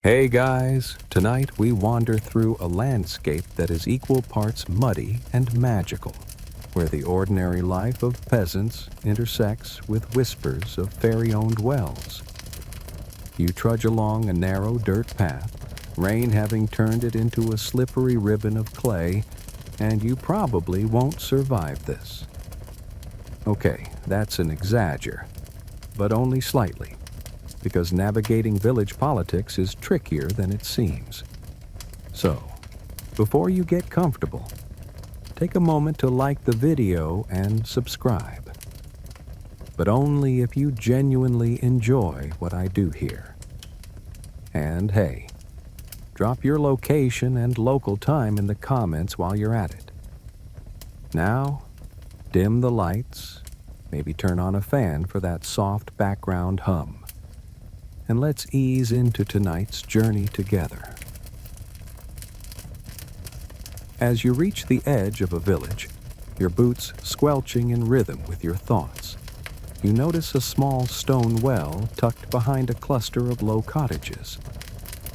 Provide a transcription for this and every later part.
Hey guys, tonight we wander through a landscape that is equal parts muddy and magical, where the ordinary life of peasants intersects with whispers of fairy-owned wells. You trudge along a narrow dirt path, rain having turned it into a slippery ribbon of clay, and you probably won't survive this. Okay, that's an exagger, but only slightly, because navigating village politics is trickier than it seems. So, before you get comfortable, take a moment to like the video and subscribe. But only if you genuinely enjoy what I do here. And hey, drop your location and local time in the comments while you're at it. Now, dim the lights, maybe turn on a fan for that soft background hum. And let's ease into tonight's journey together. As you reach the edge of a village, your boots squelching in rhythm with your thoughts, you notice a small stone well tucked behind a cluster of low cottages.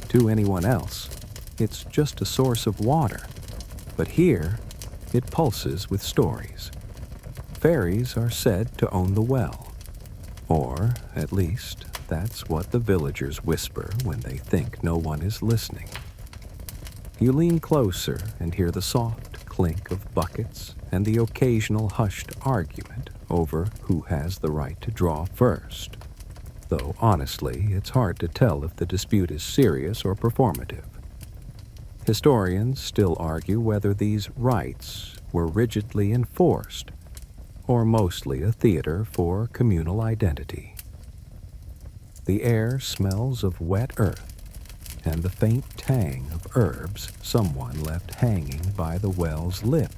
To anyone else, it's just a source of water, but here, it pulses with stories. Fairies are said to own the well, or at least that's what the villagers whisper when they think no one is listening. You lean closer and hear the soft clink of buckets and the occasional hushed argument over who has the right to draw first. Though honestly, it's hard to tell if the dispute is serious or performative. Historians still argue whether these rights were rigidly enforced or mostly a theater for communal identity. The air smells of wet earth and the faint tang of herbs someone left hanging by the well's lip,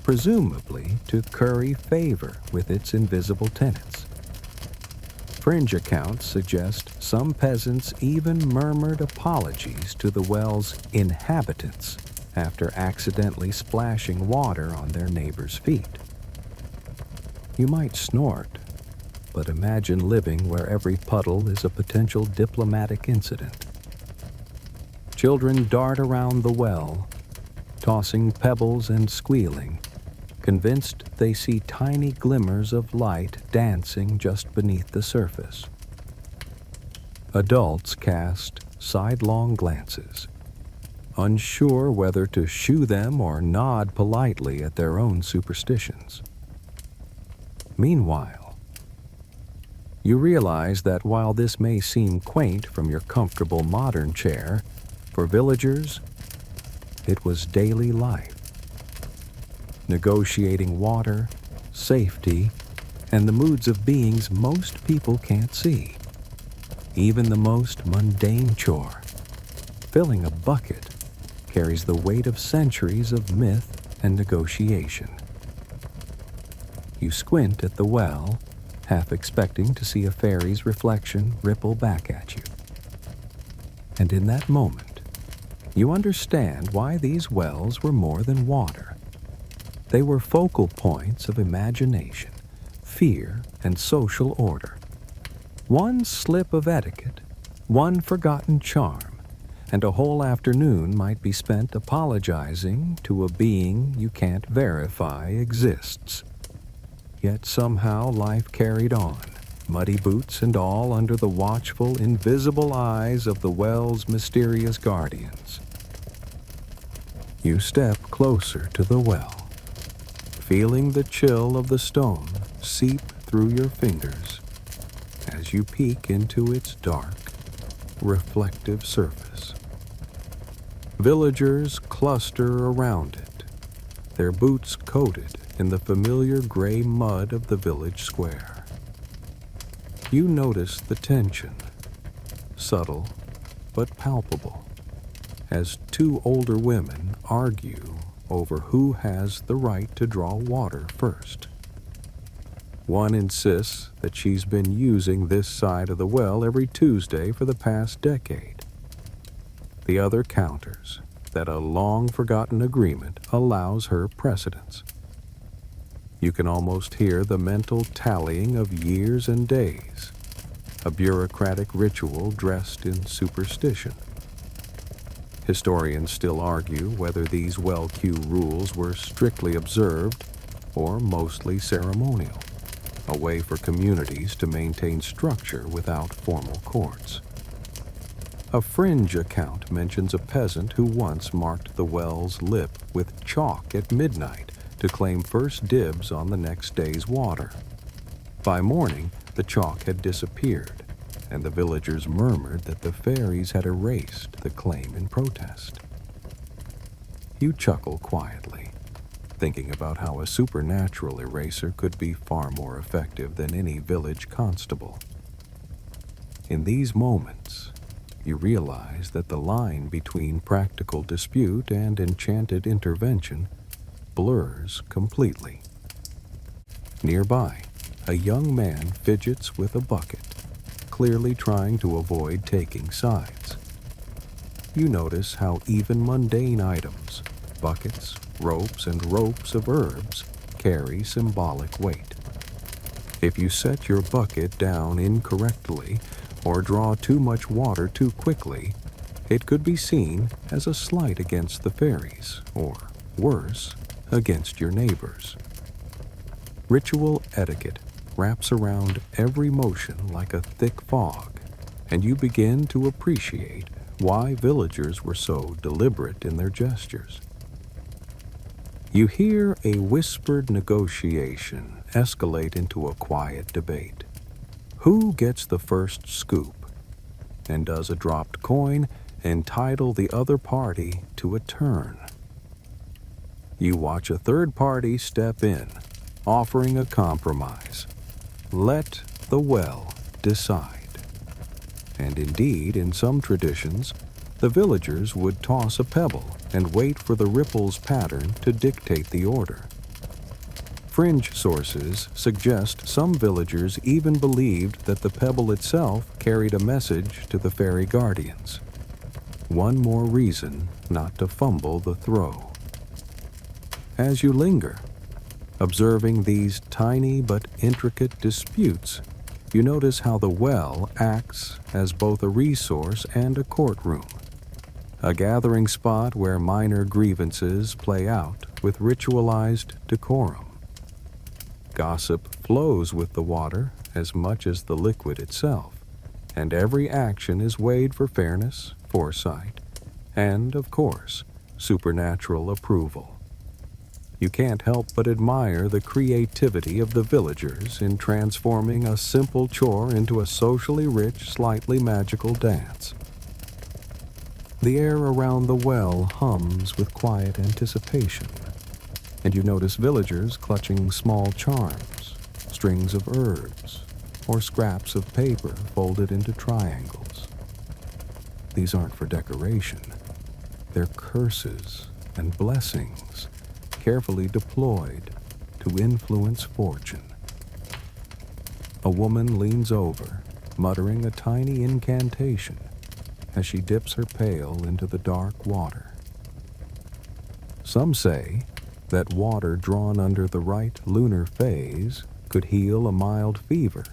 presumably to curry favor with its invisible tenants. Fringe accounts suggest some peasants even murmured apologies to the well's inhabitants after accidentally splashing water on their neighbors' feet. You might snort, but imagine living where every puddle is a potential diplomatic incident. Children dart around the well, tossing pebbles and squealing, convinced they see tiny glimmers of light dancing just beneath the surface. Adults cast sidelong glances, unsure whether to shoo them or nod politely at their own superstitions. Meanwhile, you realize that while this may seem quaint from your comfortable modern chair, for villagers, it was daily life. Negotiating water, safety, and the moods of beings most people can't see. Even the most mundane chore, filling a bucket, carries the weight of centuries of myth and negotiation. You squint at the well, half expecting to see a fairy's reflection ripple back at you. And in that moment, you understand why these wells were more than water. They were focal points of imagination, fear, and social order. One slip of etiquette, one forgotten charm, and a whole afternoon might be spent apologizing to a being you can't verify exists. Yet somehow life carried on, muddy boots and all under the watchful, invisible eyes of the well's mysterious guardians. You step closer to the well, feeling the chill of the stone seep through your fingers as you peek into its dark, reflective surface. Villagers cluster around it, their boots coated in the familiar gray mud of the village square. You notice the tension, subtle but palpable, as two older women argue over who has the right to draw water first. One insists that she's been using this side of the well every Tuesday for the past decade. The other counters that a long-forgotten agreement allows her precedence. You can almost hear the mental tallying of years and days, a bureaucratic ritual dressed in superstition. Historians still argue whether these well-cue rules were strictly observed or mostly ceremonial, a way for communities to maintain structure without formal courts. A fringe account mentions a peasant who once marked the well's lip with chalk at midnight to claim first dibs on the next day's water. By morning, the chalk had disappeared, and the villagers murmured that the fairies had erased the claim in protest. You chuckle quietly, thinking about how a supernatural eraser could be far more effective than any village constable. In these moments, you realize that the line between practical dispute and enchanted intervention blurs completely. Nearby, a young man fidgets with a bucket, clearly trying to avoid taking sides. You notice how even mundane items, buckets, ropes, and ropes of herbs, carry symbolic weight. If you set your bucket down incorrectly or draw too much water too quickly, it could be seen as a slight against the fairies, or worse, against your neighbors. Ritual etiquette wraps around every motion like a thick fog, and you begin to appreciate why villagers were so deliberate in their gestures. You hear a whispered negotiation escalate into a quiet debate. Who gets the first scoop? And does a dropped coin entitle the other party to a turn? You watch a third party step in, offering a compromise. Let the well decide. And indeed, in some traditions, the villagers would toss a pebble and wait for the ripple's pattern to dictate the order. Fringe sources suggest some villagers even believed that the pebble itself carried a message to the fairy guardians. One more reason not to fumble the throw. As you linger, observing these tiny but intricate disputes, you notice how the well acts as both a resource and a courtroom, a gathering spot where minor grievances play out with ritualized decorum. Gossip flows with the water as much as the liquid itself, and every action is weighed for fairness, foresight, and, of course, supernatural approval. You can't help but admire the creativity of the villagers in transforming a simple chore into a socially rich, slightly magical dance. The air around the well hums with quiet anticipation, and you notice villagers clutching small charms, strings of herbs, or scraps of paper folded into triangles. These aren't for decoration. They're curses and blessings, carefully deployed to influence fortune. A woman leans over, muttering a tiny incantation as she dips her pail into the dark water. Some say that water drawn under the right lunar phase could heal a mild fever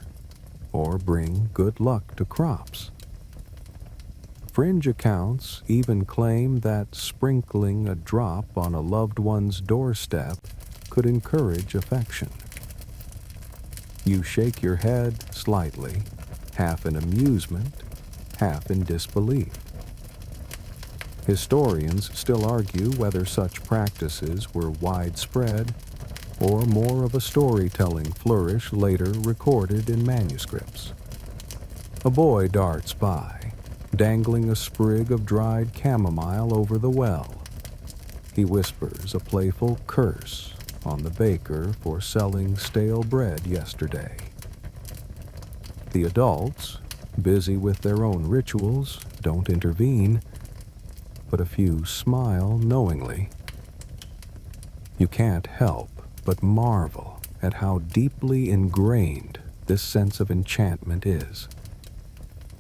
or bring good luck to crops. Fringe accounts even claim that sprinkling a drop on a loved one's doorstep could encourage affection. You shake your head slightly, half in amusement, half in disbelief. Historians still argue whether such practices were widespread or more of a storytelling flourish later recorded in manuscripts. A boy darts by, dangling a sprig of dried chamomile over the well. He whispers a playful curse on the baker for selling stale bread yesterday. The adults, busy with their own rituals, don't intervene, but a few smile knowingly. You can't help but marvel at how deeply ingrained this sense of enchantment is.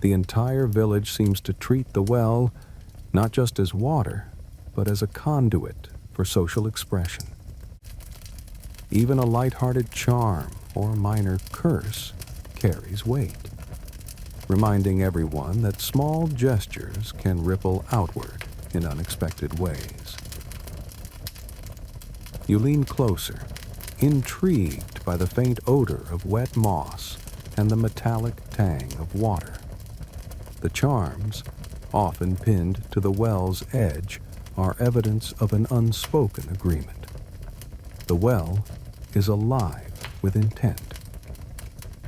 The entire village seems to treat the well not just as water, but as a conduit for social expression. Even a light-hearted charm or minor curse carries weight, reminding everyone that small gestures can ripple outward in unexpected ways. You lean closer, intrigued by the faint odor of wet moss and the metallic tang of water. The charms, often pinned to the well's edge, are evidence of an unspoken agreement. The well is alive with intent.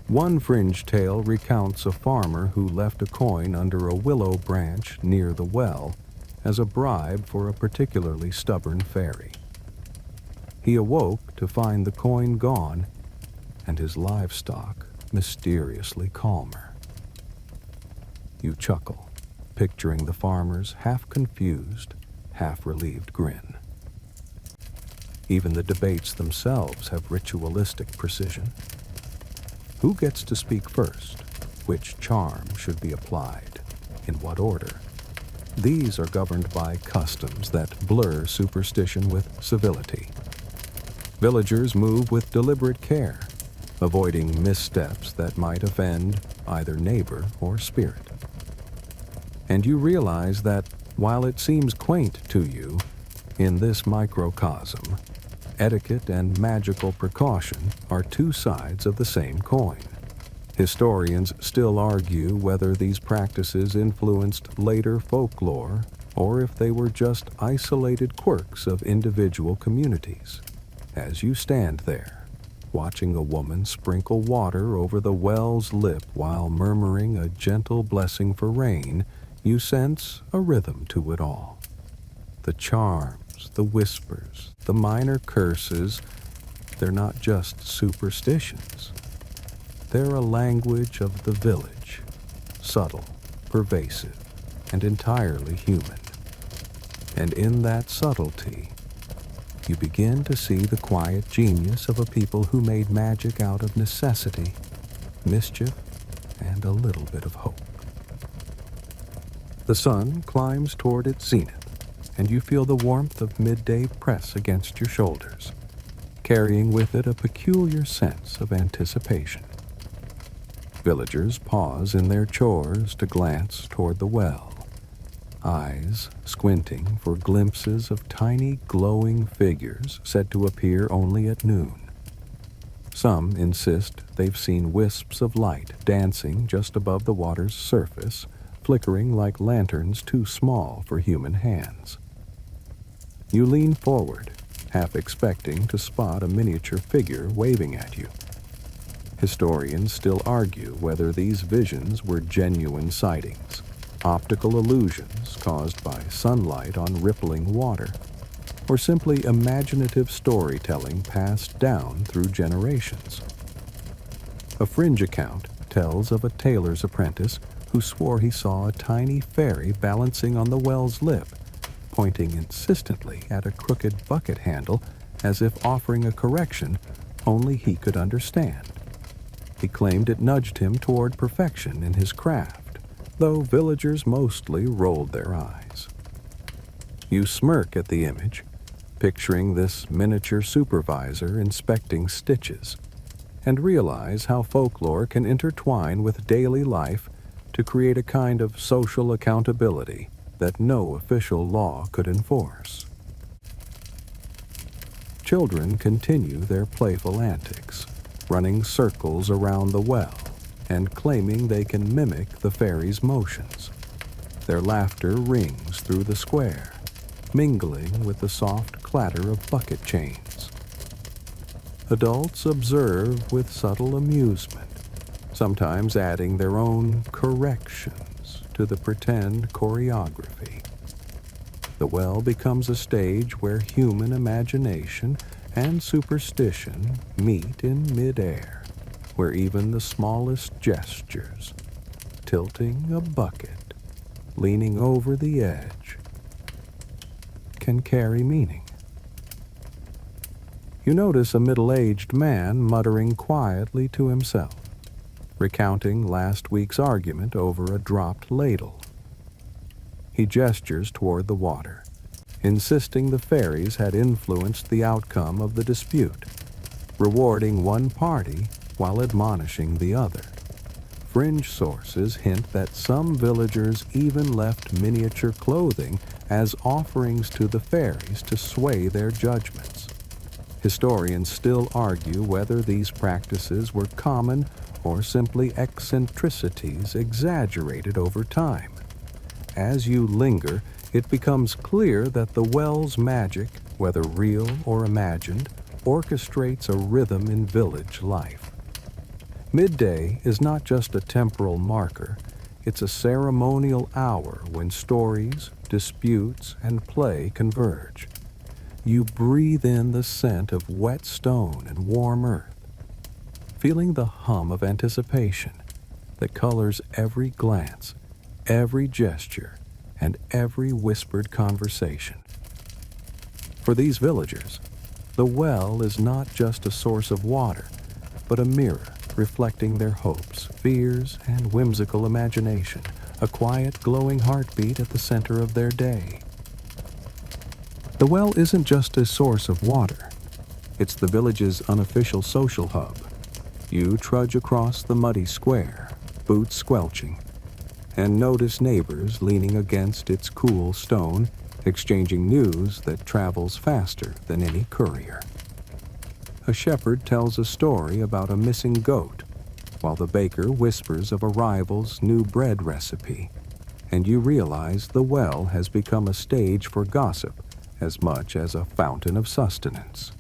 One fringe tale recounts a farmer who left a coin under a willow branch near the well as a bribe for a particularly stubborn fairy. He awoke to find the coin gone and his livestock mysteriously calmer. You chuckle, picturing the farmer's half-confused, half-relieved grin. Even the debates themselves have ritualistic precision. Who gets to speak first? Which charm should be applied? In what order? These are governed by customs that blur superstition with civility. Villagers move with deliberate care, avoiding missteps that might offend either neighbor or spirit. And you realize that, while it seems quaint to you, in this microcosm, etiquette and magical precaution are two sides of the same coin. Historians still argue whether these practices influenced later folklore or if they were just isolated quirks of individual communities. As you stand there, watching a woman sprinkle water over the well's lip while murmuring a gentle blessing for rain, you sense a rhythm to it all. The charms, the whispers, the minor curses, they're not just superstitions. They're a language of the village, subtle, pervasive, and entirely human. And in that subtlety, you begin to see the quiet genius of a people who made magic out of necessity, mischief, and a little bit of hope. The sun climbs toward its zenith, and you feel the warmth of midday press against your shoulders, carrying with it a peculiar sense of anticipation. Villagers pause in their chores to glance toward the well, eyes squinting for glimpses of tiny glowing figures said to appear only at noon. Some insist they've seen wisps of light dancing just above the water's surface, flickering like lanterns too small for human hands. You lean forward, half expecting to spot a miniature figure waving at you. Historians still argue whether these visions were genuine sightings, optical illusions caused by sunlight on rippling water, or simply imaginative storytelling passed down through generations. A fringe account tells of a tailor's apprentice who swore he saw a tiny fairy balancing on the well's lip, pointing insistently at a crooked bucket handle as if offering a correction only he could understand. He claimed it nudged him toward perfection in his craft, though villagers mostly rolled their eyes. You smirk at the image, picturing this miniature supervisor inspecting stitches, and realize how folklore can intertwine with daily life to create a kind of social accountability that no official law could enforce. Children continue their playful antics, running circles around the well and claiming they can mimic the fairy's motions. Their laughter rings through the square, mingling with the soft clatter of bucket chains. Adults observe with subtle amusement, sometimes adding their own corrections to the pretend choreography. The well becomes a stage where human imagination and superstition meet in midair, where even the smallest gestures, tilting a bucket, leaning over the edge, can carry meaning. You notice a middle-aged man muttering quietly to himself, recounting last week's argument over a dropped ladle. He gestures toward the water, insisting the fairies had influenced the outcome of the dispute, rewarding one party while admonishing the other. Fringe sources hint that some villagers even left miniature clothing as offerings to the fairies to sway their judgments. Historians still argue whether these practices were common or simply eccentricities exaggerated over time. As you linger, it becomes clear that the well's magic, whether real or imagined, orchestrates a rhythm in village life. Midday is not just a temporal marker, it's a ceremonial hour when stories, disputes, and play converge. You breathe in the scent of wet stone and warm earth, feeling the hum of anticipation that colors every glance, every gesture, and every whispered conversation. For these villagers, the well is not just a source of water, but a mirror reflecting their hopes, fears, and whimsical imagination, a quiet, glowing heartbeat at the center of their day. The well isn't just a source of water. It's the village's unofficial social hub. You trudge across the muddy square, boots squelching, and notice neighbors leaning against its cool stone, exchanging news that travels faster than any courier. A shepherd tells a story about a missing goat, while the baker whispers of a rival's new bread recipe, and you realize the well has become a stage for gossip as much as a fountain of sustenance.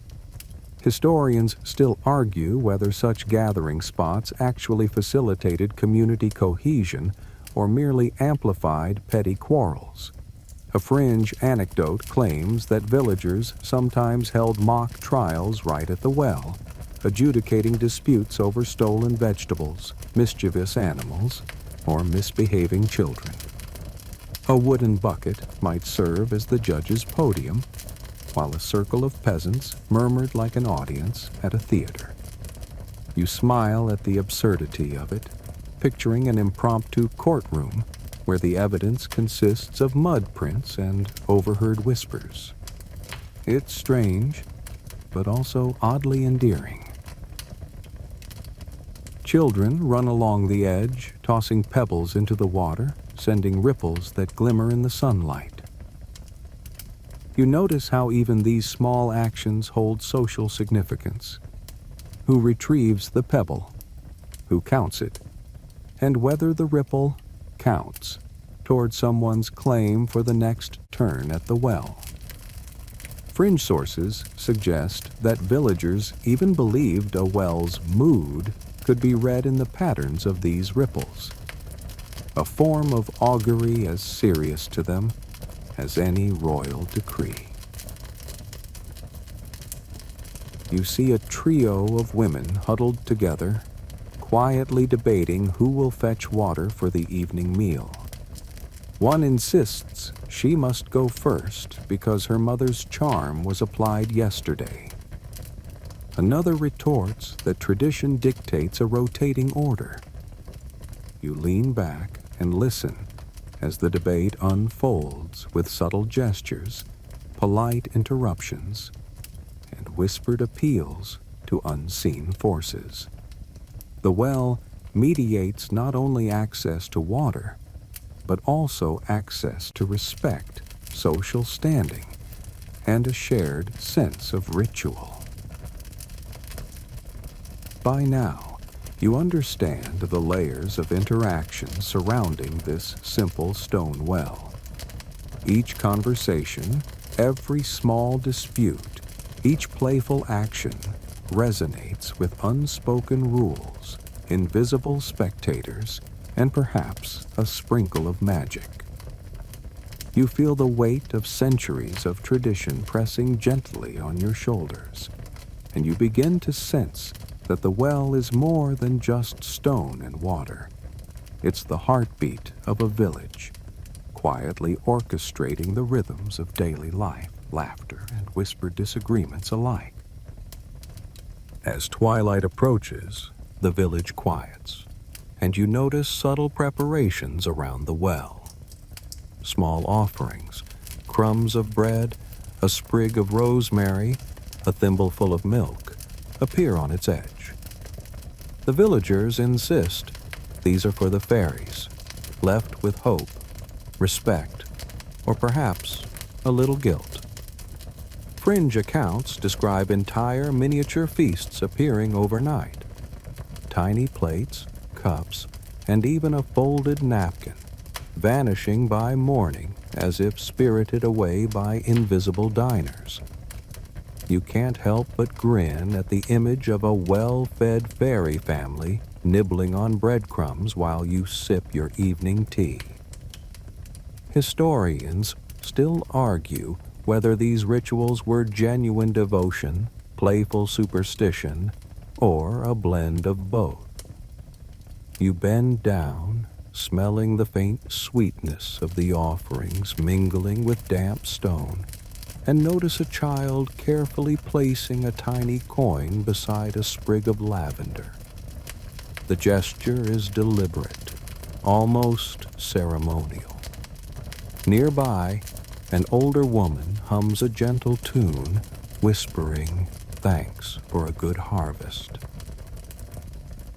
Historians still argue whether such gathering spots actually facilitated community cohesion or merely amplified petty quarrels. A fringe anecdote claims that villagers sometimes held mock trials right at the well, adjudicating disputes over stolen vegetables, mischievous animals, or misbehaving children. A wooden bucket might serve as the judge's podium, while a circle of peasants murmured like an audience at a theater. You smile at the absurdity of it, picturing an impromptu courtroom where the evidence consists of mud prints and overheard whispers. It's strange, but also oddly endearing. Children run along the edge, tossing pebbles into the water, sending ripples that glimmer in the sunlight. You notice how even these small actions hold social significance. Who retrieves the pebble? Who counts it? And whether the ripple counts toward someone's claim for the next turn at the well. Fringe sources suggest that villagers even believed a well's mood could be read in the patterns of these ripples, a form of augury as serious to them as any royal decree. You see a trio of women huddled together, quietly debating who will fetch water for the evening meal. One insists she must go first because her mother's charm was applied yesterday. Another retorts that tradition dictates a rotating order. You lean back and listen as the debate unfolds with subtle gestures, polite interruptions, and whispered appeals to unseen forces. The well mediates not only access to water, but also access to respect, social standing, and a shared sense of ritual. By now, you understand the layers of interaction surrounding this simple stone well. Each conversation, every small dispute, each playful action resonates with unspoken rules, invisible spectators, and perhaps a sprinkle of magic. You feel the weight of centuries of tradition pressing gently on your shoulders, and you begin to sense that the well is more than just stone and water. It's the heartbeat of a village, quietly orchestrating the rhythms of daily life, laughter, and whispered disagreements alike. As twilight approaches, the village quiets, and you notice subtle preparations around the well. Small offerings, crumbs of bread, a sprig of rosemary, a thimbleful of milk, appear on its edge. The villagers insist These are for the fairies, left with hope, respect, or perhaps a little guilt. Fringe accounts describe entire miniature feasts appearing overnight. Tiny plates, cups, and even a folded napkin, vanishing by morning as if spirited away by invisible diners. You can't help but grin at the image of a well-fed fairy family nibbling on breadcrumbs while you sip your evening tea. Historians still argue whether these rituals were genuine devotion, playful superstition, or a blend of both. You bend down, smelling the faint sweetness of the offerings mingling with damp stone, and notice a child carefully placing a tiny coin beside a sprig of lavender. The gesture is deliberate, almost ceremonial. Nearby, an older woman hums a gentle tune, whispering thanks for a good harvest.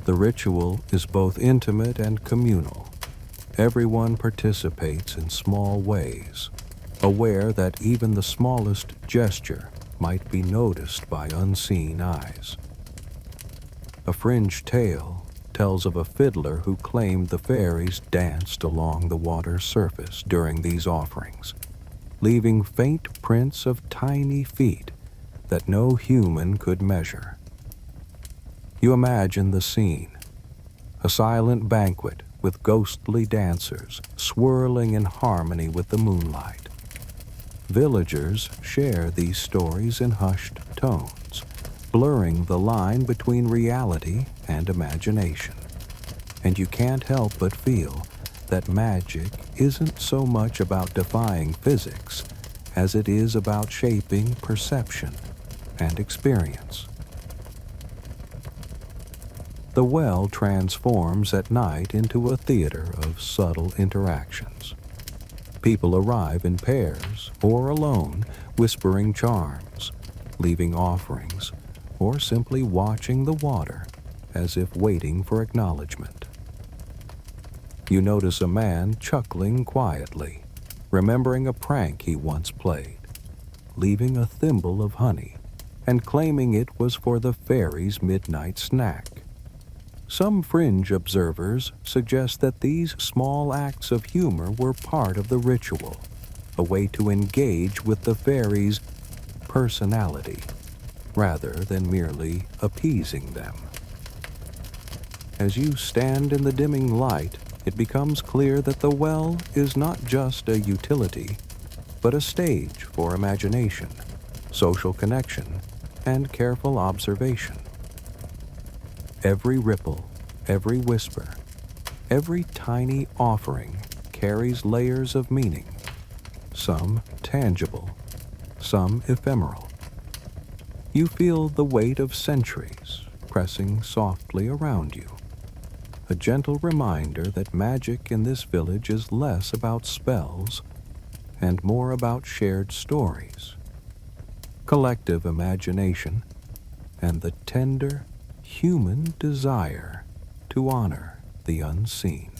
The ritual is both intimate and communal. Everyone participates in small ways, aware that even the smallest gesture might be noticed by unseen eyes. A fringe tale tells of a fiddler who claimed the fairies danced along the water's surface during these offerings, leaving faint prints of tiny feet that no human could measure. You imagine the scene, a silent banquet with ghostly dancers swirling in harmony with the moonlight. Villagers share these stories in hushed tones, blurring the line between reality and imagination. And you can't help but feel that magic isn't so much about defying physics as it is about shaping perception and experience. The well transforms at night into a theater of subtle interactions. People arrive in pairs or alone, whispering charms, leaving offerings, or simply watching the water as if waiting for acknowledgement. You notice a man chuckling quietly, remembering a prank he once played, leaving a thimble of honey and claiming it was for the fairies' midnight snack. Some fringe observers suggest that these small acts of humor were part of the ritual, a way to engage with the fairies' personality, rather than merely appeasing them. As you stand in the dimming light, it becomes clear that the well is not just a utility, but a stage for imagination, social connection, and careful observation. Every ripple, every whisper, every tiny offering carries layers of meaning, some tangible, some ephemeral. You feel the weight of centuries pressing softly around you, a gentle reminder that magic in this village is less about spells and more about shared stories, collective imagination, and the tender human desire to honor the unseen.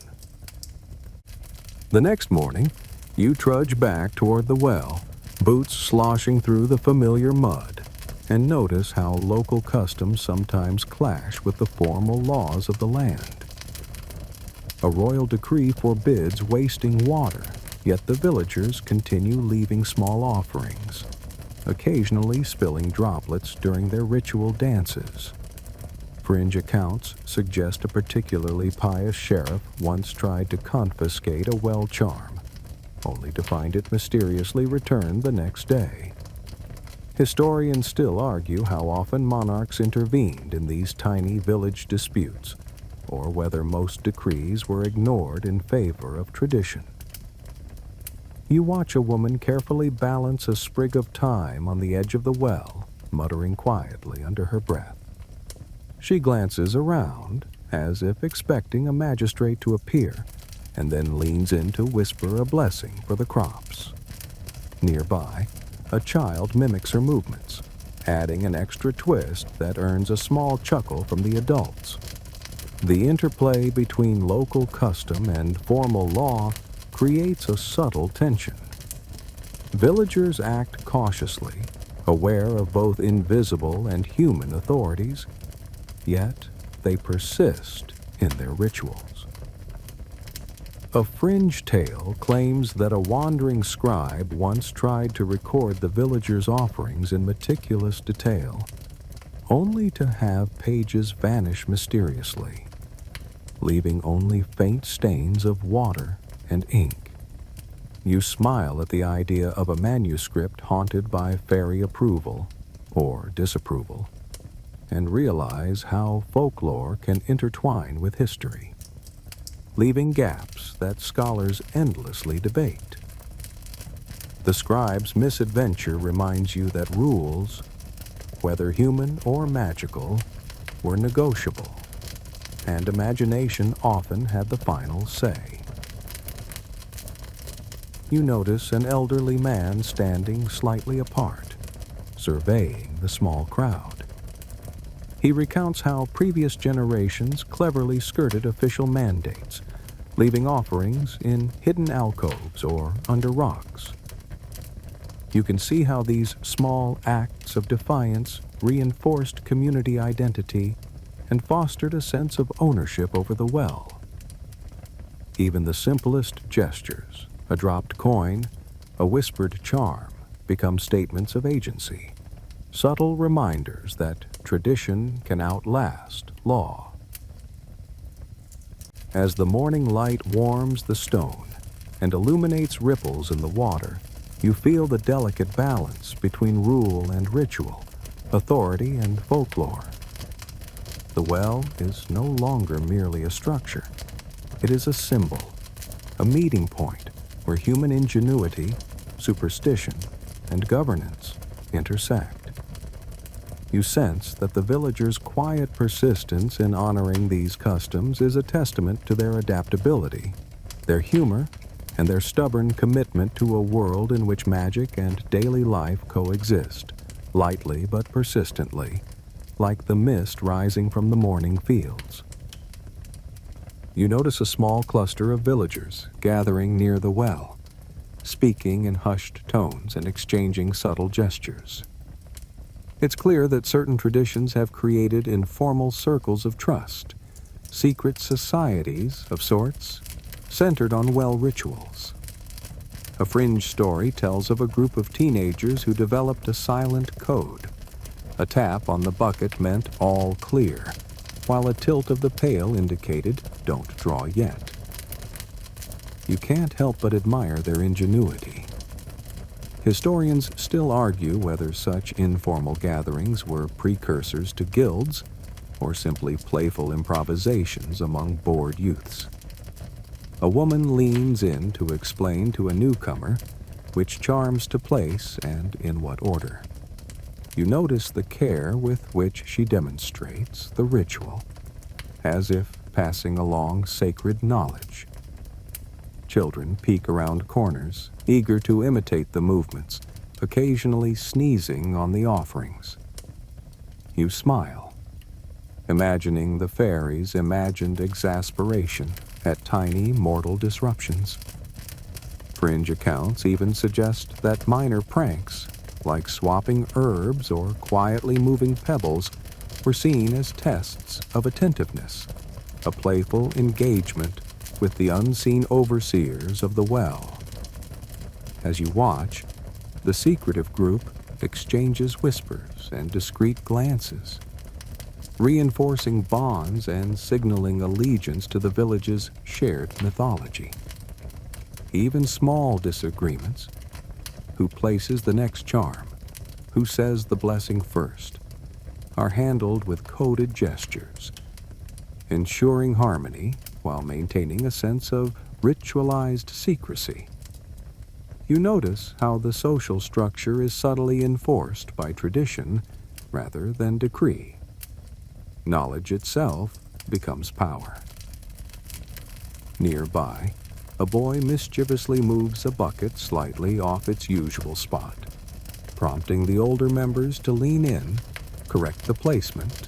The next morning, you trudge back toward the well, boots sloshing through the familiar mud, and notice how local customs sometimes clash with the formal laws of the land. A royal decree forbids wasting water, yet the villagers continue leaving small offerings, occasionally spilling droplets during their ritual dances. Fringe accounts suggest a particularly pious sheriff once tried to confiscate a well charm, only to find it mysteriously returned the next day. Historians still argue how often monarchs intervened in these tiny village disputes, or whether most decrees were ignored in favor of tradition. You watch a woman carefully balance a sprig of thyme on the edge of the well, muttering quietly under her breath. She glances around, as if expecting a magistrate to appear, and then leans in to whisper a blessing for the crops. Nearby, a child mimics her movements, adding an extra twist that earns a small chuckle from the adults. The interplay between local custom and formal law creates a subtle tension. Villagers act cautiously, aware of both invisible and human authorities, yet they persist in their rituals. A fringe tale claims that a wandering scribe once tried to record the villagers' offerings in meticulous detail, only to have pages vanish mysteriously, leaving only faint stains of water and ink. You smile at the idea of a manuscript haunted by fairy approval or disapproval, and realize how folklore can intertwine with history, leaving gaps that scholars endlessly debate. The scribe's misadventure reminds you that rules, whether human or magical, were negotiable, and imagination often had the final say. You notice an elderly man standing slightly apart, surveying the small crowd. He recounts how previous generations cleverly skirted official mandates, leaving offerings in hidden alcoves or under rocks. You can see how these small acts of defiance reinforced community identity and fostered a sense of ownership over the well. Even the simplest gestures, a dropped coin, a whispered charm, become statements of agency, subtle reminders that tradition can outlast law. As the morning light warms the stone and illuminates ripples in the water, you feel the delicate balance between rule and ritual, authority and folklore. The well is no longer merely a structure. It is a symbol, a meeting point where human ingenuity, superstition, and governance intersect. You sense that the villagers' quiet persistence in honoring these customs is a testament to their adaptability, their humor, and their stubborn commitment to a world in which magic and daily life coexist, lightly but persistently, like the mist rising from the morning fields. You notice a small cluster of villagers gathering near the well, speaking in hushed tones and exchanging subtle gestures. It's clear that certain traditions have created informal circles of trust, secret societies of sorts, centered on well rituals. A fringe story tells of a group of teenagers who developed a silent code. A tap on the bucket meant all clear, while a tilt of the pail indicated don't draw yet. You can't help but admire their ingenuity. Historians still argue whether such informal gatherings were precursors to guilds or simply playful improvisations among bored youths. A woman leans in to explain to a newcomer which charms to place and in what order. You notice the care with which she demonstrates the ritual, as if passing along sacred knowledge. Children peek around corners, eager to imitate the movements, occasionally sneezing on the offerings. You smile, imagining the fairies' imagined exasperation at tiny mortal disruptions. Fringe accounts even suggest that minor pranks, like swapping herbs or quietly moving pebbles, were seen as tests of attentiveness, a playful engagement with the unseen overseers of the well. As you watch, the secretive group exchanges whispers and discreet glances, reinforcing bonds and signaling allegiance to the village's shared mythology. Even small disagreements, who places the next charm, who says the blessing first, are handled with coded gestures, ensuring harmony while maintaining a sense of ritualized secrecy. You notice how the social structure is subtly enforced by tradition rather than decree. Knowledge itself becomes power. Nearby, a boy mischievously moves a bucket slightly off its usual spot, prompting the older members to lean in, correct the placement,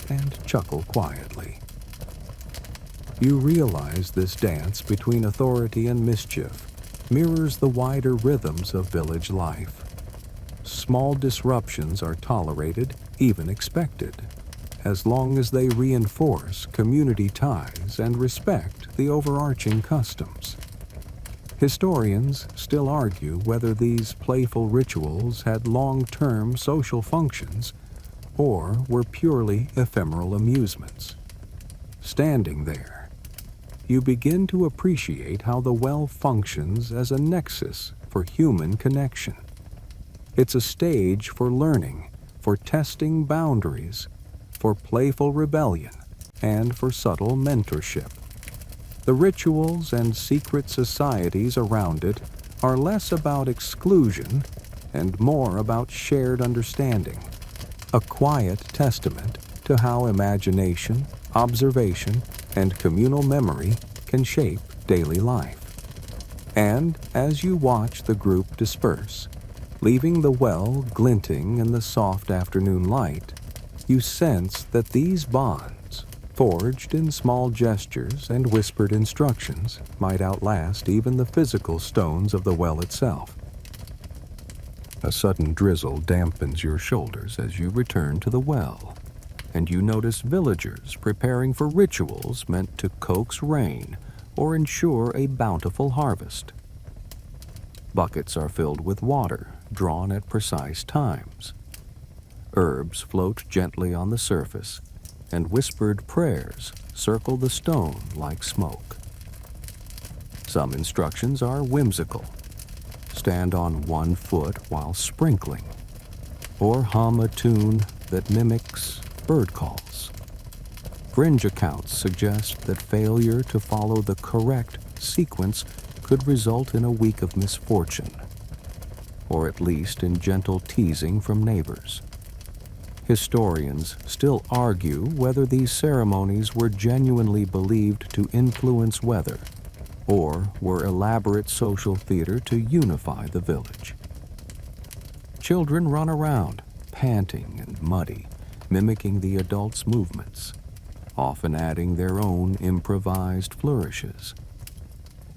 and chuckle quietly. You realize this dance between authority and mischief mirrors the wider rhythms of village life. Small disruptions are tolerated, even expected, as long as they reinforce community ties and respect the overarching customs. Historians still argue whether these playful rituals had long-term social functions or were purely ephemeral amusements. Standing there, you begin to appreciate how the well functions as a nexus for human connection. It's a stage for learning, for testing boundaries, for playful rebellion, and for subtle mentorship. The rituals and secret societies around it are less about exclusion and more about shared understanding, a quiet testament to how imagination, observation, and communal memory can shape daily life. And as you watch the group disperse, leaving the well glinting in the soft afternoon light, you sense that these bonds, forged in small gestures and whispered instructions, might outlast even the physical stones of the well itself. A sudden drizzle dampens your shoulders as you return to the well, and you notice villagers preparing for rituals meant to coax rain or ensure a bountiful harvest. Buckets are filled with water, drawn at precise times. Herbs float gently on the surface, and whispered prayers circle the stone like smoke. Some instructions are whimsical. Stand on one foot while sprinkling, or hum a tune that mimics bird calls. Fringe accounts suggest that failure to follow the correct sequence could result in a week of misfortune, or at least in gentle teasing from neighbors. Historians still argue whether these ceremonies were genuinely believed to influence weather or were elaborate social theater to unify the village. Children run around, panting and muddy, mimicking the adults' movements, often adding their own improvised flourishes.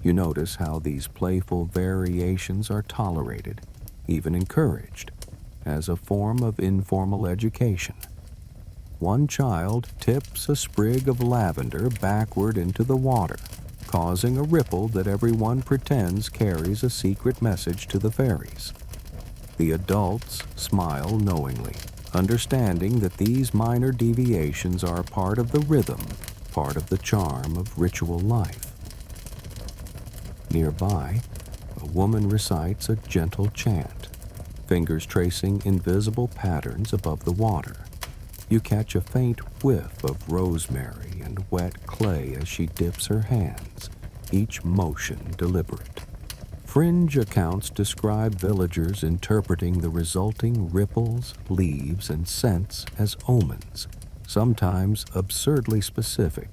You notice how these playful variations are tolerated, even encouraged, as a form of informal education. One child tips a sprig of lavender backward into the water, causing a ripple that everyone pretends carries a secret message to the fairies. The adults smile knowingly, understanding that these minor deviations are part of the rhythm, part of the charm of ritual life. Nearby, a woman recites a gentle chant, fingers tracing invisible patterns above the water. You catch a faint whiff of rosemary and wet clay as she dips her hands, each motion deliberate. Fringe accounts describe villagers interpreting the resulting ripples, leaves, and scents as omens, sometimes absurdly specific,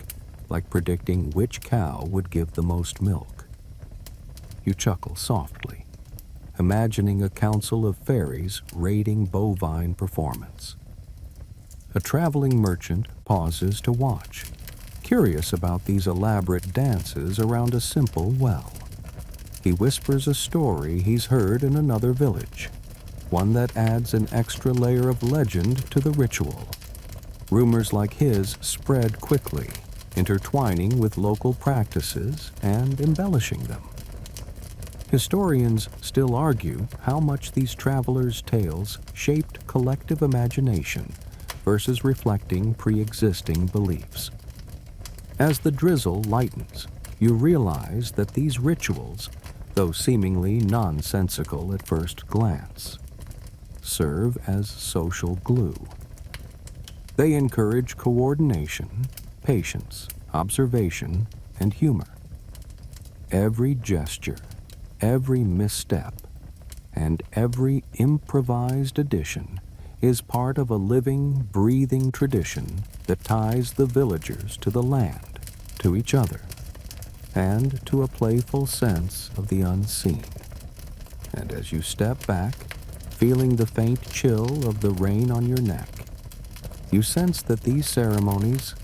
like predicting which cow would give the most milk. You chuckle softly, imagining a council of fairies raiding bovine performance. A traveling merchant pauses to watch, curious about these elaborate dances around a simple well. He whispers a story he's heard in another village, one that adds an extra layer of legend to the ritual. Rumors like his spread quickly, intertwining with local practices and embellishing them. Historians still argue how much these travelers' tales shaped collective imagination versus reflecting pre-existing beliefs. As the drizzle lightens, you realize that these rituals, though seemingly nonsensical at first glance, serve as social glue. They encourage coordination, patience, observation, and humor. Every gesture, every misstep, and every improvised addition is part of a living, breathing tradition that ties the villagers to the land, to each other, and to a playful sense of the unseen. And as you step back, feeling the faint chill of the rain on your neck, you sense that these ceremonies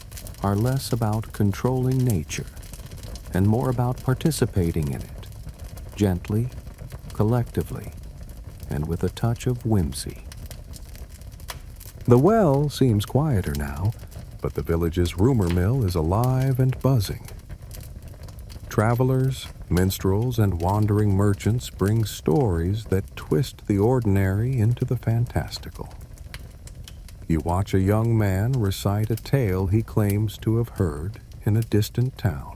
are less about controlling nature and more about participating in it, gently, collectively, and with a touch of whimsy. The well seems quieter now, but the village's rumor mill is alive and buzzing. Travelers, minstrels, and wandering merchants bring stories that twist the ordinary into the fantastical. You watch a young man recite a tale he claims to have heard in a distant town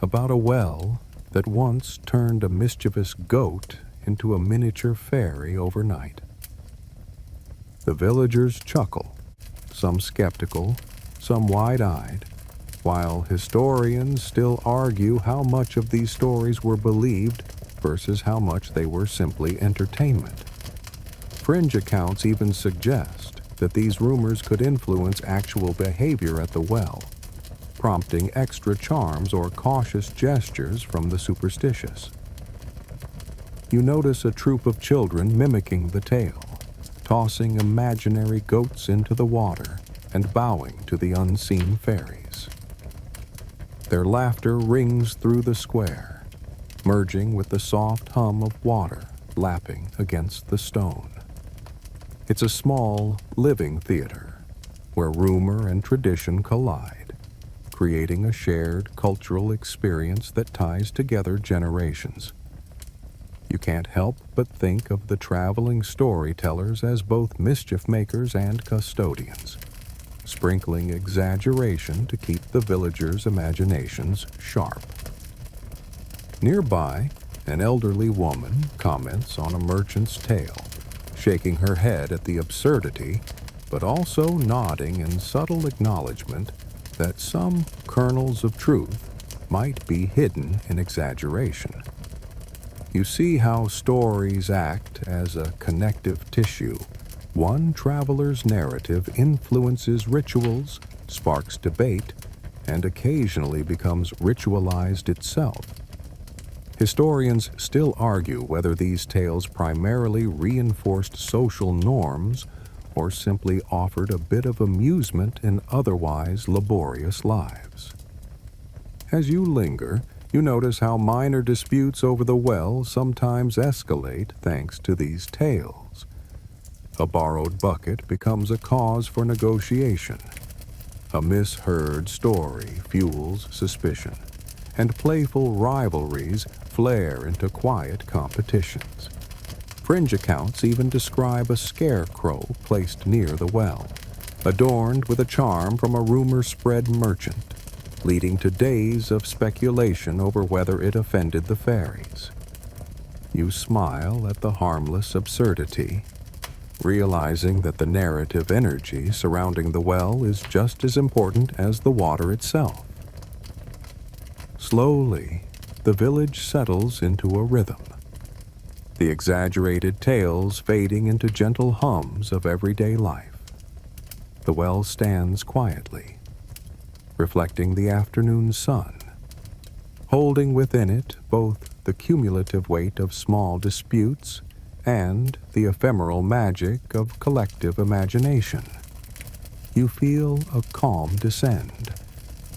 about a well that once turned a mischievous goat into a miniature fairy overnight. The villagers chuckle, some skeptical, some wide-eyed, while historians still argue how much of these stories were believed versus how much they were simply entertainment. Fringe accounts even suggest that these rumors could influence actual behavior at the well, prompting extra charms or cautious gestures from the superstitious. You notice a troop of children mimicking the tale, tossing imaginary goats into the water and bowing to the unseen fairies. Their laughter rings through the square, merging with the soft hum of water lapping against the stone. It's a small, living theater where rumor and tradition collide, creating a shared cultural experience that ties together generations. You can't help but think of the traveling storytellers as both mischief makers and custodians, sprinkling exaggeration to keep the villagers' imaginations sharp. Nearby, an elderly woman comments on a merchant's tale, shaking her head at the absurdity, but also nodding in subtle acknowledgement that some kernels of truth might be hidden in exaggeration. You see how stories act as a connective tissue. One traveler's narrative influences rituals, sparks debate, and occasionally becomes ritualized itself. Historians still argue whether these tales primarily reinforced social norms or simply offered a bit of amusement in otherwise laborious lives. As you linger, you notice how minor disputes over the well sometimes escalate thanks to these tales. A borrowed bucket becomes a cause for negotiation. A misheard story fuels suspicion, and playful rivalries flare into quiet competitions. Fringe accounts even describe a scarecrow placed near the well, adorned with a charm from a rumor-spread merchant, leading to days of speculation over whether it offended the fairies. You smile at the harmless absurdity, realizing that the narrative energy surrounding the well is just as important as the water itself. Slowly, the village settles into a rhythm, the exaggerated tales fading into gentle hums of everyday life. The well stands quietly, reflecting the afternoon sun, holding within it both the cumulative weight of small disputes and the ephemeral magic of collective imagination. You feel a calm descend,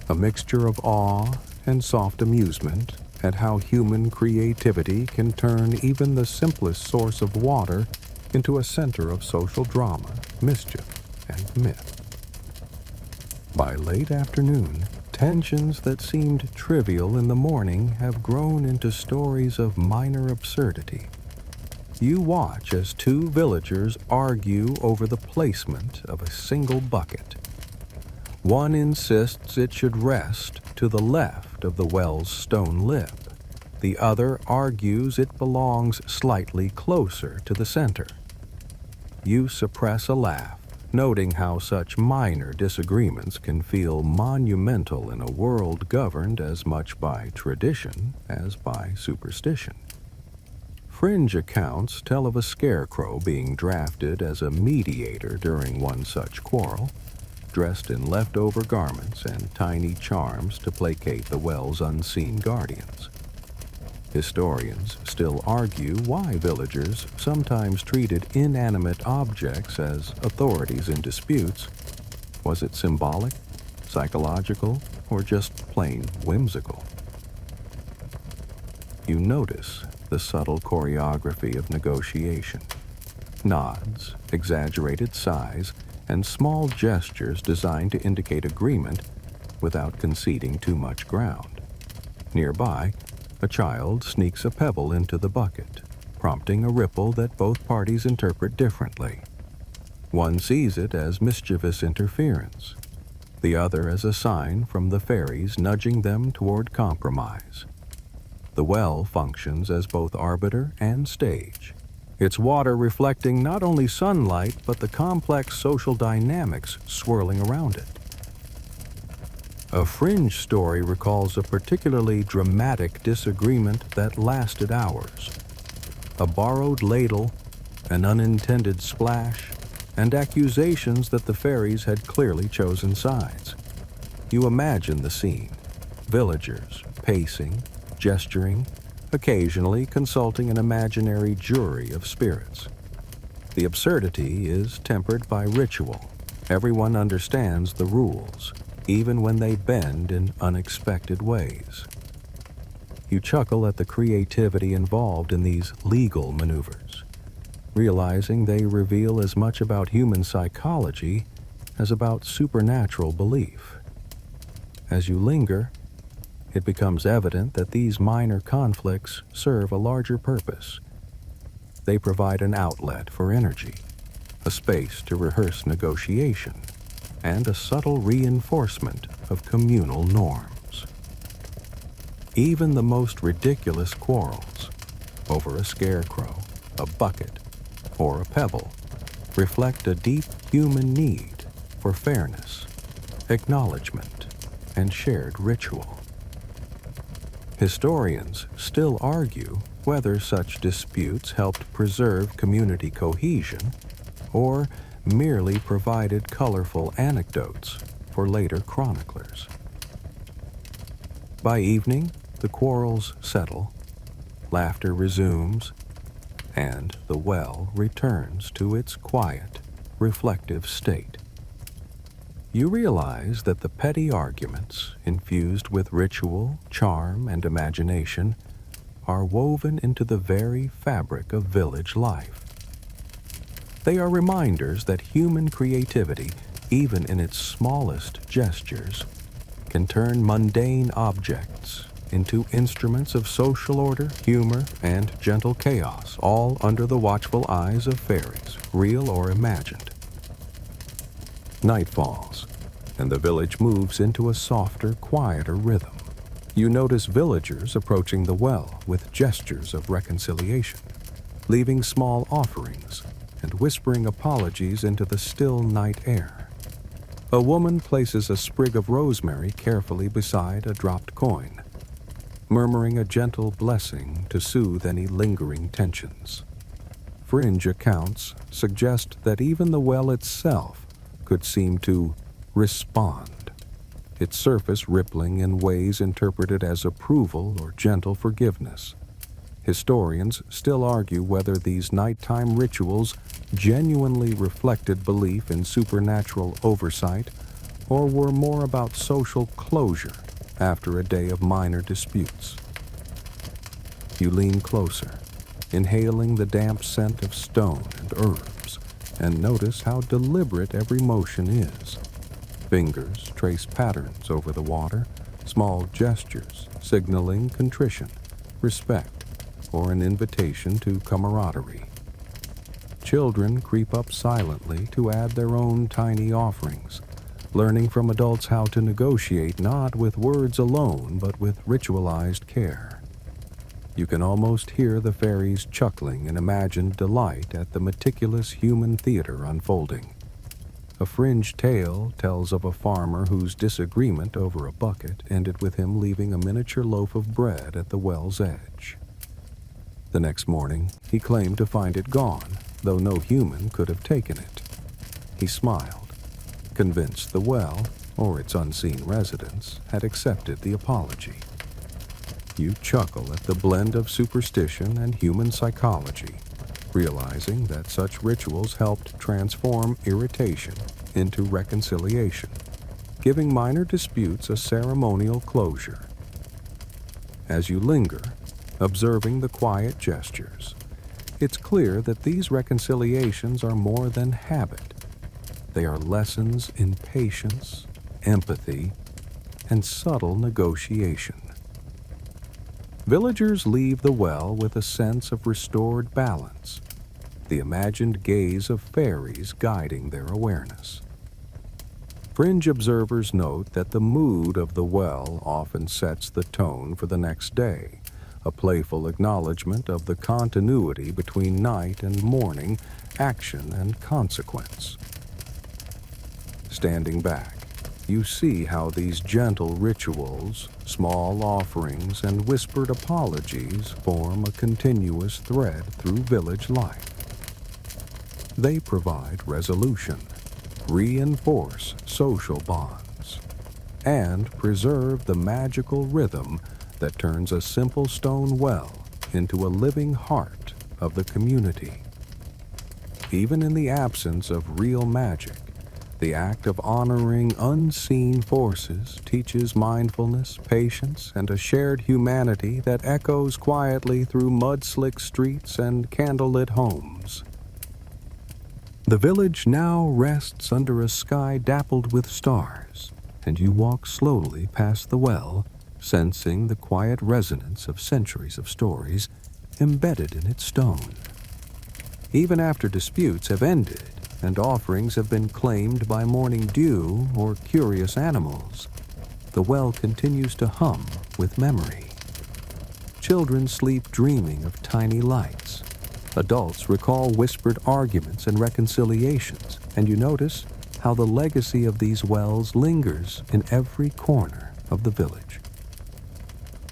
a mixture of awe and soft amusement at how human creativity can turn even the simplest source of water into a center of social drama, mischief, and myth. By late afternoon, tensions that seemed trivial in the morning have grown into stories of minor absurdity. You watch as two villagers argue over the placement of a single bucket. One insists it should rest to the left of the well's stone lip. The other argues it belongs slightly closer to the center. You suppress a laugh, noting how such minor disagreements can feel monumental in a world governed as much by tradition as by superstition. Fringe accounts tell of a scarecrow being drafted as a mediator during one such quarrel, dressed in leftover garments and tiny charms to placate the well's unseen guardians. Historians still argue why villagers sometimes treated inanimate objects as authorities in disputes. Was it symbolic, psychological, or just plain whimsical. You notice the subtle choreography of negotiation. Nods, exaggerated sighs, and small gestures designed to indicate agreement without conceding too much ground. Nearby, a child sneaks a pebble into the bucket, prompting a ripple that both parties interpret differently. One sees it as mischievous interference, the other as a sign from the fairies nudging them toward compromise. The well functions as both arbiter and stage, its water reflecting not only sunlight but the complex social dynamics swirling around it. A fringe story recalls a particularly dramatic disagreement that lasted hours. A borrowed ladle, an unintended splash, and accusations that the fairies had clearly chosen sides. You imagine the scene: villagers pacing, gesturing, occasionally consulting an imaginary jury of spirits. The absurdity is tempered by ritual. Everyone understands the rules, even when they bend in unexpected ways. You chuckle at the creativity involved in these legal maneuvers, realizing they reveal as much about human psychology as about supernatural belief. As you linger, it becomes evident that these minor conflicts serve a larger purpose. They provide an outlet for energy, a space to rehearse negotiation, and a subtle reinforcement of communal norms. Even the most ridiculous quarrels over a scarecrow, a bucket, or a pebble reflect a deep human need for fairness, acknowledgement, and shared ritual. Historians still argue whether such disputes helped preserve community cohesion or merely provided colorful anecdotes for later chroniclers. By evening, the quarrels settle, laughter resumes, and the well returns to its quiet, reflective state. You realize that the petty arguments, infused with ritual, charm, and imagination, are woven into the very fabric of village life. They are reminders that human creativity, even in its smallest gestures, can turn mundane objects into instruments of social order, humor, and gentle chaos, all under the watchful eyes of fairies, real or imagined. Night falls, and the village moves into a softer, quieter rhythm. You notice villagers approaching the well with gestures of reconciliation, leaving small offerings and whispering apologies into the still night air. A woman places a sprig of rosemary carefully beside a dropped coin, murmuring a gentle blessing to soothe any lingering tensions. Fringe accounts suggest that even the well itself could seem to respond, its surface rippling in ways interpreted as approval or gentle forgiveness. Historians still argue whether these nighttime rituals genuinely reflected belief in supernatural oversight or were more about social closure after a day of minor disputes. You lean closer, inhaling the damp scent of stone and herbs, and notice how deliberate every motion is. Fingers trace patterns over the water, small gestures signaling contrition, respect, or an invitation to camaraderie. Children creep up silently to add their own tiny offerings, learning from adults how to negotiate not with words alone but with ritualized care. You can almost hear the fairies chuckling in imagined delight at the meticulous human theater unfolding. A fringe tale tells of a farmer whose disagreement over a bucket ended with him leaving a miniature loaf of bread at the well's edge. The next morning, he claimed to find it gone, though no human could have taken it. He smiled, convinced the well, or its unseen residents, had accepted the apology. You chuckle at the blend of superstition and human psychology, realizing that such rituals helped transform irritation into reconciliation. giving minor disputes a ceremonial closure. As you linger, observing the quiet gestures, it's clear that these reconciliations are more than habit. They are lessons in patience, empathy, and subtle negotiation. Villagers leave the well with a sense of restored balance, the imagined gaze of fairies guiding their awareness. Fringe observers note that the mood of the well often sets the tone for the next day, a playful acknowledgement of the continuity between night and morning, action and consequence. Standing back, you see how these gentle rituals, small offerings, and whispered apologies form a continuous thread through village life. They provide resolution, reinforce social bonds, and preserve the magical rhythm that turns a simple stone well into a living heart of the community. Even in the absence of real magic, the act of honoring unseen forces teaches mindfulness, patience, and a shared humanity that echoes quietly through mud-slick streets and candlelit homes. The village now rests under a sky dappled with stars, and you walk slowly past the well, sensing the quiet resonance of centuries of stories embedded in its stone. Even after disputes have ended and offerings have been claimed by morning dew or curious animals, the well continues to hum with memory. Children sleep dreaming of tiny lights. Adults recall whispered arguments and reconciliations, and you notice how the legacy of these wells lingers in every corner of the village.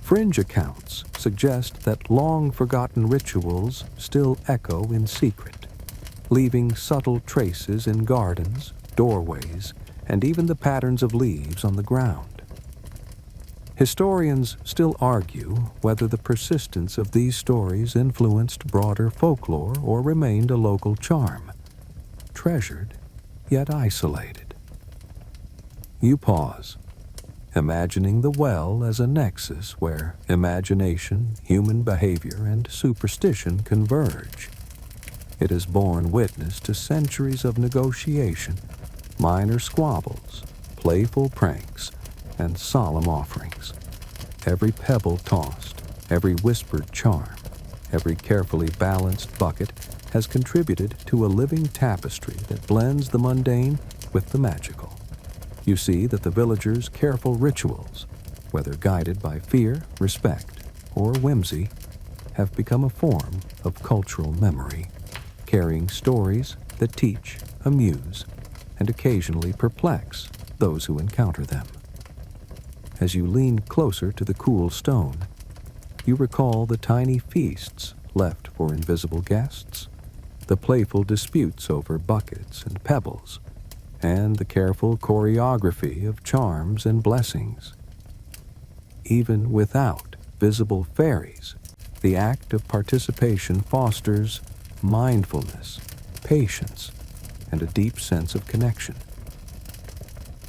Fringe accounts suggest that long-forgotten rituals still echo in secret, leaving subtle traces in gardens, doorways, and even the patterns of leaves on the ground. Historians still argue whether the persistence of these stories influenced broader folklore or remained a local charm, treasured yet isolated. You pause, imagining the well as a nexus where imagination, human behavior, and superstition converge. It has borne witness to centuries of negotiation, minor squabbles, playful pranks, and solemn offerings. Every pebble tossed, every whispered charm, every carefully balanced bucket has contributed to a living tapestry that blends the mundane with the magical. You see that the villagers' careful rituals, whether guided by fear, respect, or whimsy, have become a form of cultural memory, carrying stories that teach, amuse, and occasionally perplex those who encounter them. As you lean closer to the cool stone, you recall the tiny feasts left for invisible guests, the playful disputes over buckets and pebbles, and the careful choreography of charms and blessings. Even without visible fairies, the act of participation fosters mindfulness, patience, and a deep sense of connection.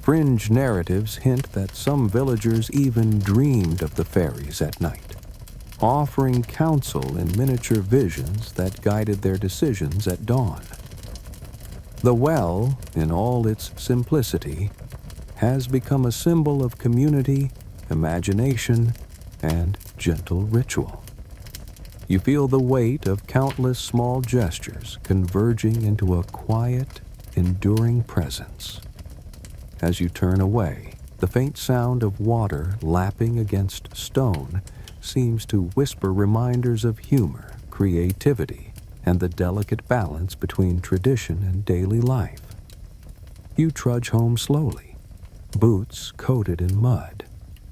Fringe narratives hint that some villagers even dreamed of the fairies at night, offering counsel in miniature visions that guided their decisions at dawn. The well, in all its simplicity, has become a symbol of community, imagination, and gentle ritual. You feel the weight of countless small gestures converging into a quiet, enduring presence. As you turn away, the faint sound of water lapping against stone seems to whisper reminders of humor, creativity, and the delicate balance between tradition and daily life. You trudge home slowly, boots coated in mud,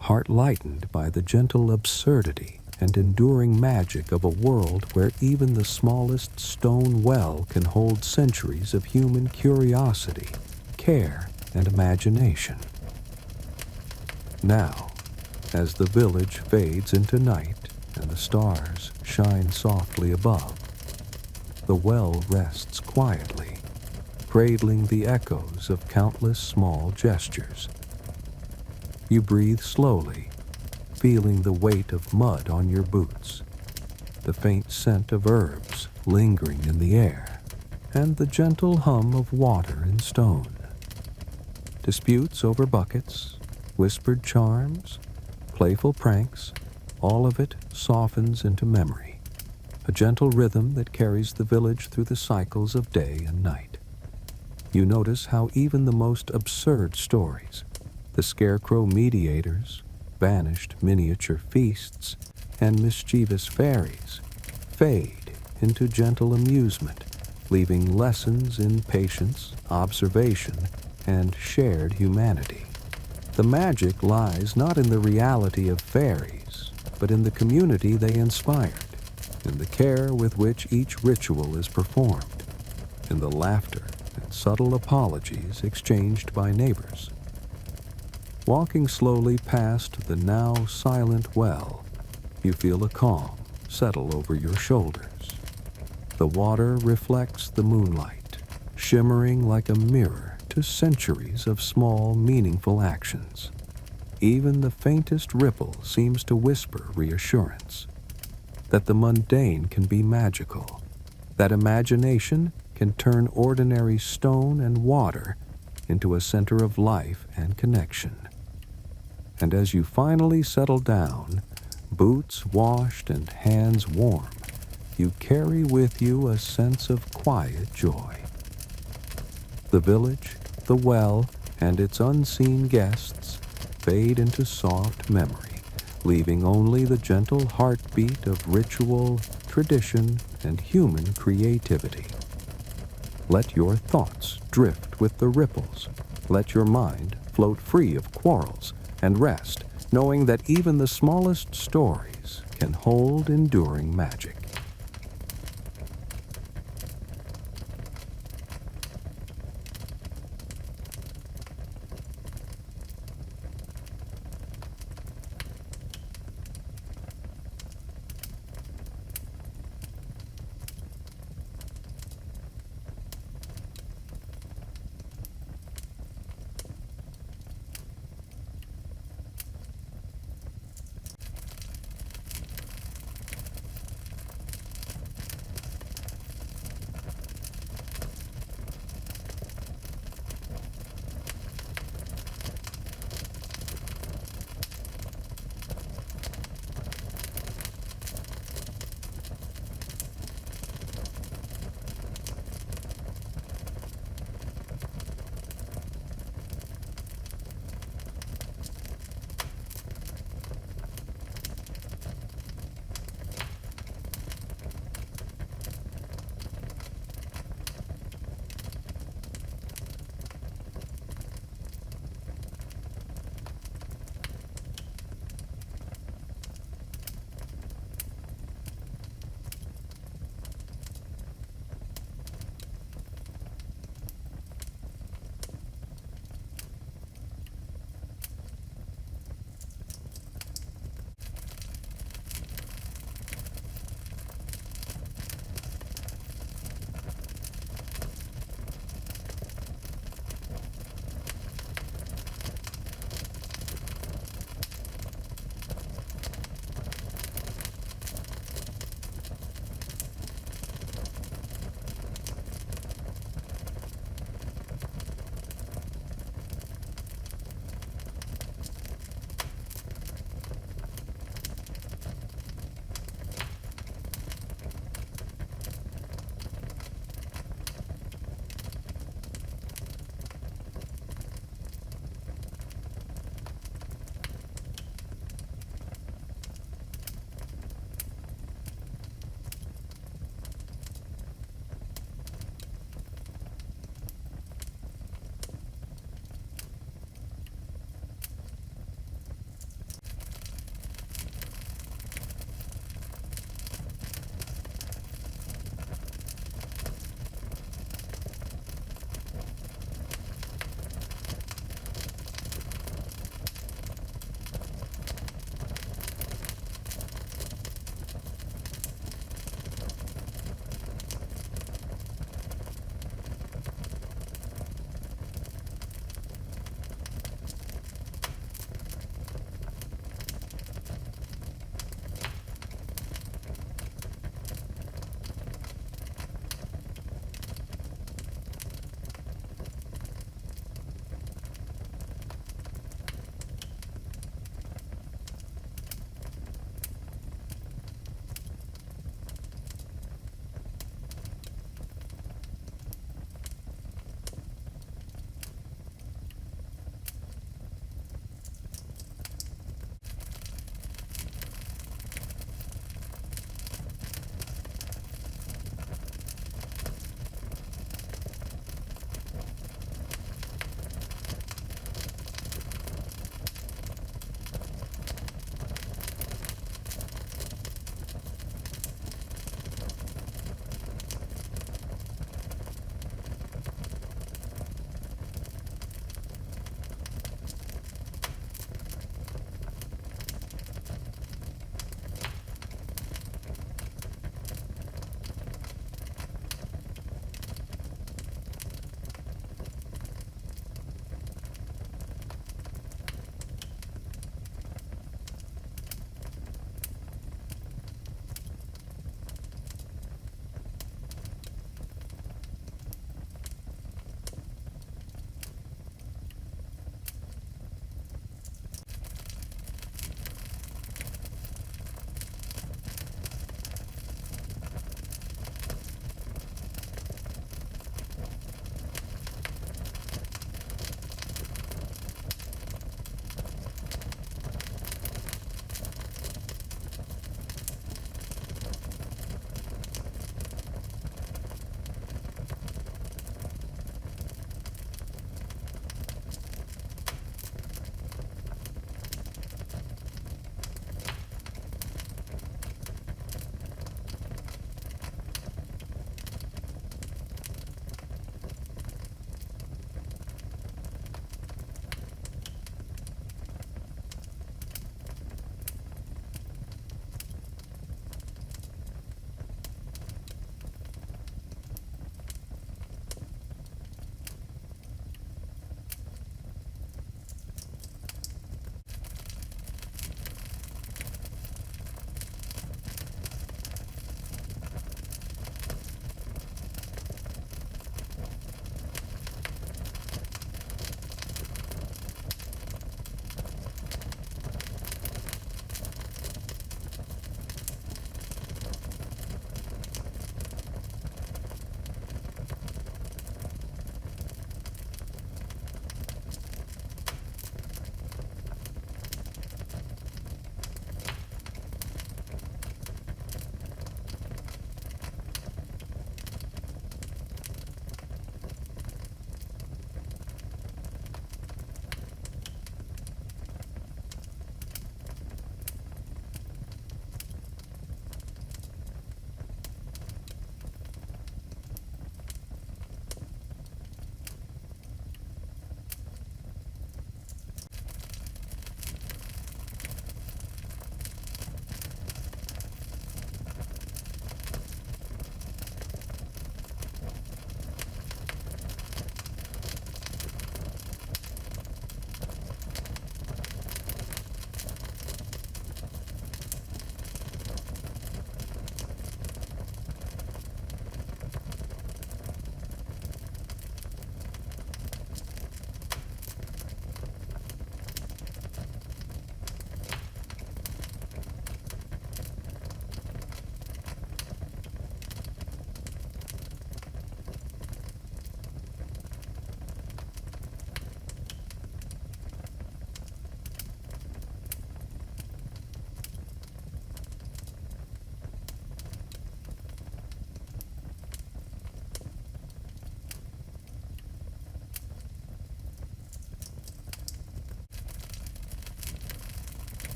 heart lightened by the gentle absurdity and enduring magic of a world where even the smallest stone well can hold centuries of human curiosity, care, and imagination. Now, as the village fades into night and the stars shine softly above, the well rests quietly, cradling the echoes of countless small gestures You breathe slowly, feeling the weight of mud on your boots, the faint scent of herbs lingering in the air, and the gentle hum of water in stone. Disputes over buckets, whispered charms, playful pranks, all of it softens into memory, a gentle rhythm that carries the village through the cycles of day and night. You notice how even the most absurd stories, the scarecrow mediators, vanished miniature feasts, and mischievous fairies, fade into gentle amusement, leaving lessons in patience, observation, and shared humanity. The magic lies not in the reality of fairies, but in the community they inspired, in the care with which each ritual is performed, in the laughter and subtle apologies exchanged by neighbors. Walking slowly past the now silent well, you feel a calm settle over your shoulders. The water reflects the moonlight, shimmering like a mirror to centuries of small, meaningful actions. Even the faintest ripple seems to whisper reassurance that the mundane can be magical, that imagination can turn ordinary stone and water into a center of life and connection. And as you finally settle down, boots washed and hands warm, you carry with you a sense of quiet joy. The village, the well, and its unseen guests fade into soft memory, leaving only the gentle heartbeat of ritual, tradition, and human creativity. Let your thoughts drift with the ripples. Let your mind float free of quarrels, and rest, knowing that even the smallest stories can hold enduring magic.